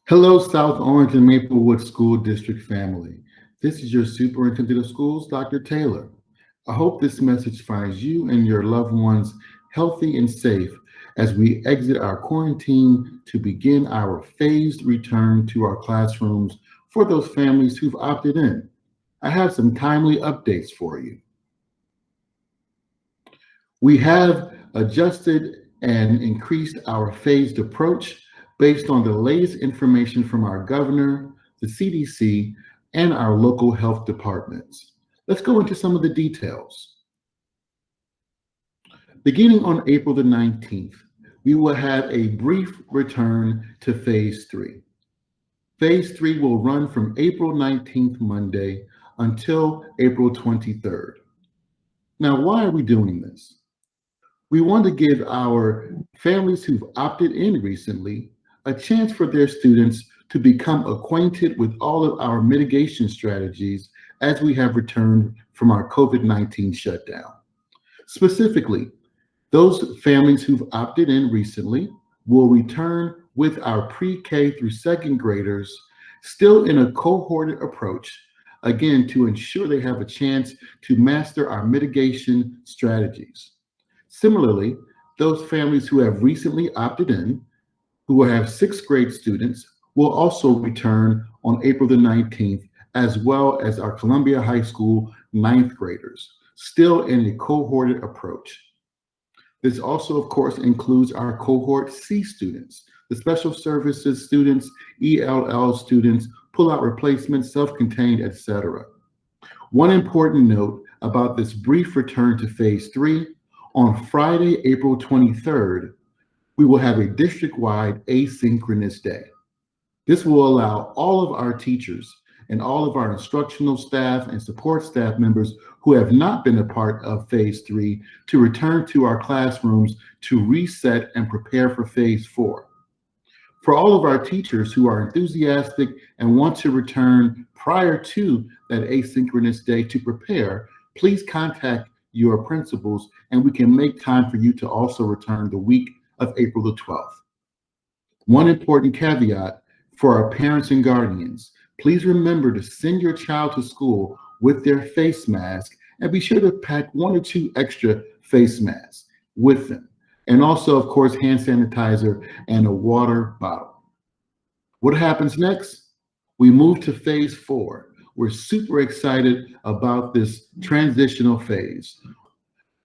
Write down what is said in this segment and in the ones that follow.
Hello, South Orange and Maplewood School District family. This is your Superintendent of Schools, Dr. Taylor. I hope this message finds you and your loved ones healthy and safe as we exit our quarantine to begin our phased return to our classrooms for those families who've opted in. I have some timely updates for you. We have adjusted and increased our phased approach based on the latest information from our governor, the CDC, and our local health departments. Let's go into some of the details. Beginning on April the 19th, we will have a brief return to phase 3. Phase 3 will run from April 19th, Monday, until April 23rd. Now, why are we doing this? We want to give our families who've opted in recently a chance for their students to become acquainted with all of our mitigation strategies as we have returned from our COVID-19 shutdown. Specifically, those families who've opted in recently will return with our pre-K through second graders still in a cohorted approach, again, to ensure they have a chance to master our mitigation strategies. Similarly, those families who have recently opted in, who will have sixth grade students, will also return on April the 19th, as well as our Columbia High School ninth graders, still in a cohorted approach. This also, of course, includes our cohort C students, the special services students, ELL students, pull-out replacements, self-contained, etc. One important note about this brief return to phase 3, on Friday, April 23rd, we will have a district-wide asynchronous day. This will allow all of our teachers and all of our instructional staff and support staff members who have not been a part of phase 3 to return to our classrooms to reset and prepare for phase 4. For all of our teachers who are enthusiastic and want to return prior to that asynchronous day to prepare, please contact your principals and we can make time for you to also return the week of April the 12th. One important caveat for our parents and guardians: please remember to send your child to school with their face mask and be sure to pack 1 or 2 extra face masks with them. And also, of course, hand sanitizer and a water bottle. What happens next? We move to phase 4. We're super excited about this transitional phase.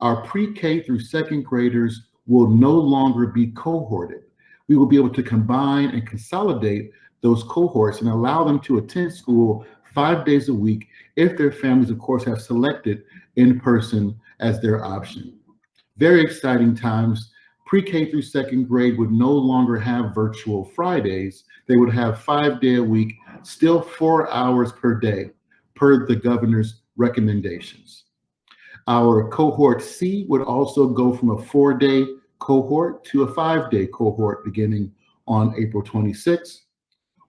Our pre-K through second graders will no longer be cohorted. We will be able to combine and consolidate those cohorts and allow them to attend school 5 days a week if their families, of course, have selected in person as their option. Very exciting times. Pre-K through second grade would no longer have virtual Fridays. They would have 5-day a week, still 4 hours per day, per the governor's recommendations. Our cohort C would also go from a 4-day cohort to a 5-day cohort beginning on April 26th.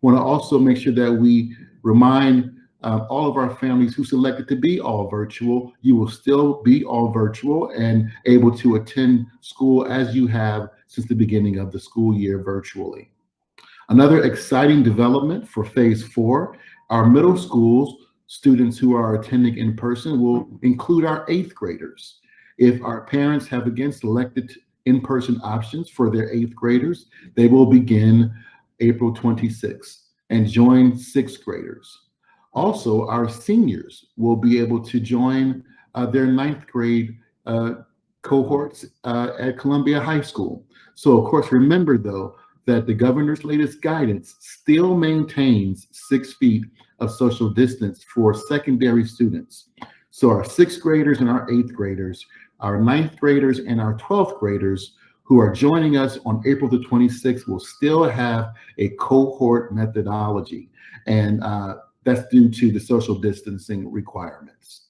Want to also make sure that we remind all of our families who selected to be all virtual, you will still be all virtual and able to attend school as you have since the beginning of the school year virtually. Another exciting development for phase 4, our middle schools students who are attending in person will include our 8th graders. If our parents have again selected in-person options for their 8th graders, they will begin April 26th and join 6th graders. Also, our seniors will be able to join their 9th grade cohorts at Columbia High School. So of course, remember though, that the governor's latest guidance still maintains 6 feet of social distance for secondary students. So our 6th graders and our 8th graders, our 9th graders and our 12th graders who are joining us on April the 26th will still have a cohort methodology. And that's due to the social distancing requirements.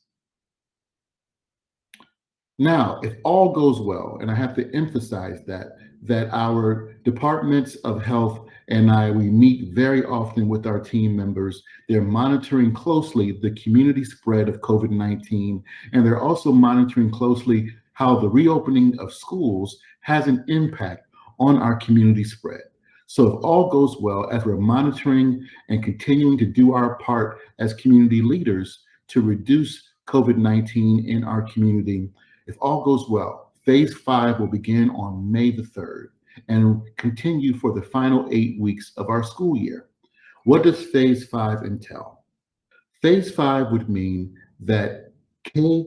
Now, if all goes well, and I have to emphasize that our departments of health and we meet very often with our team members. They're monitoring closely the community spread of COVID-19, and they're also monitoring closely how the reopening of schools has an impact on our community spread. So if all goes well, as we're monitoring and continuing to do our part as community leaders to reduce COVID-19 in our community, if all goes well, phase 5 will begin on May the 3rd and continue for the final 8 weeks of our school year. What does phase 5 entail? Phase 5 would mean that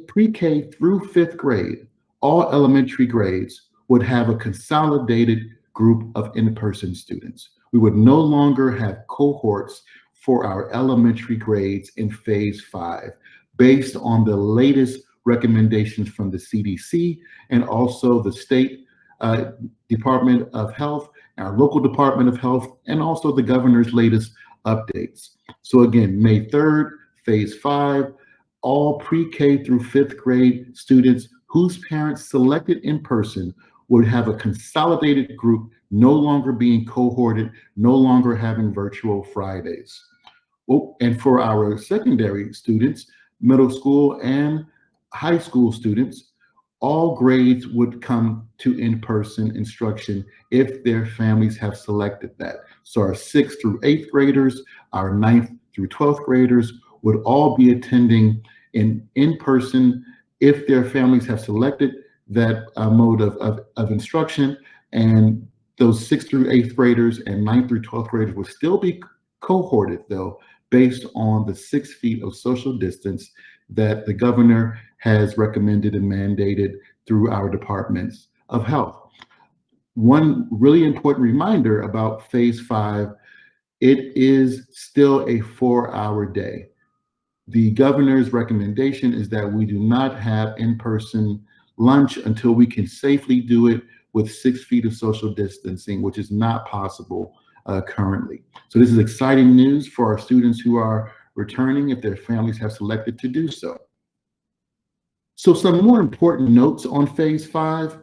pre-K through 5th grade, all elementary grades would have a consolidated group of in-person students. We would no longer have cohorts for our elementary grades in phase 5, based on the latest recommendations from the CDC and also the state Department of Health, our local Department of Health, and also the governor's latest updates. So again, May 3rd, phase 5, all pre-K through 5th grade students whose parents selected in person would have a consolidated group, no longer being cohorted, no longer having virtual Fridays. Oh, and for our secondary students, middle school and high school students, all grades would come to in-person instruction if their families have selected that. So our 6th through 8th graders, our 9th through 12th graders would all be attending in person if their families have selected that mode of instruction. And those 6th through 8th graders and 9th through 12th graders would still be cohorted, though, based on the 6 feet of social distance that the governor has recommended and mandated through our departments of health. One really important reminder about phase 5, it is still a 4-hour day. The governor's recommendation is that we do not have in-person lunch until we can safely do it with 6 feet of social distancing, which is not possible currently. So this is exciting news for our students who are returning if their families have selected to do so. So some more important notes on phase 5.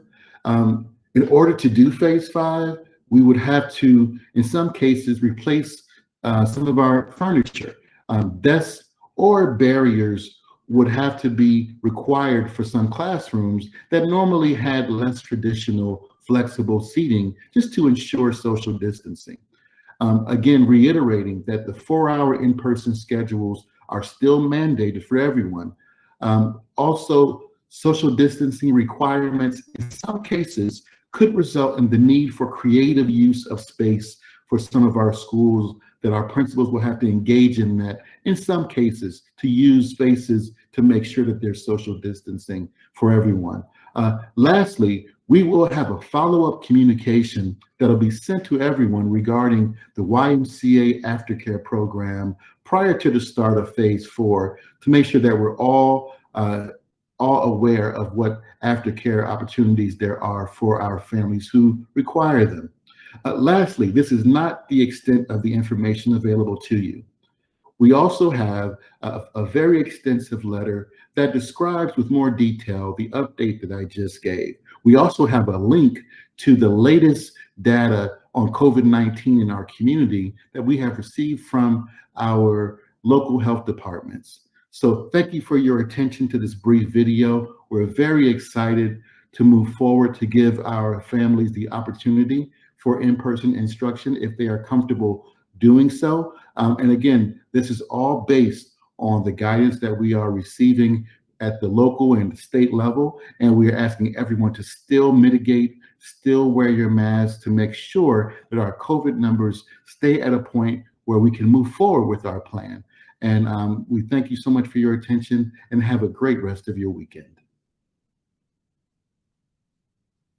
In order to do phase 5, we would have to, in some cases, replace some of our furniture. Desks or barriers would have to be required for some classrooms that normally had less traditional flexible seating, just to ensure social distancing. Again, reiterating that the 4-hour in-person schedules are still mandated for everyone. Also, social distancing requirements in some cases could result in the need for creative use of space for some of our schools, that our principals will have to engage in that, in some cases, to use spaces to make sure that there's social distancing for everyone. Lastly, we will have a follow-up communication that'll be sent to everyone regarding the YMCA aftercare program prior to the start of phase 4, to make sure that we're all aware of what aftercare opportunities there are for our families who require them. Lastly, this is not the extent of the information available to you. We also have a very extensive letter that describes with more detail the update that I just gave. We also have a link to the latest data on COVID-19 in our community that we have received from our local health departments. So thank you for your attention to this brief video. We're very excited to move forward to give our families the opportunity for in-person instruction if they are comfortable doing so. And again, this is all based on the guidance that we are receiving at the local and state level. And we are asking everyone to still mitigate, still wear your mask, to make sure that our COVID numbers stay at a point where we can move forward with our plan. And we thank you so much for your attention, and have a great rest of your weekend.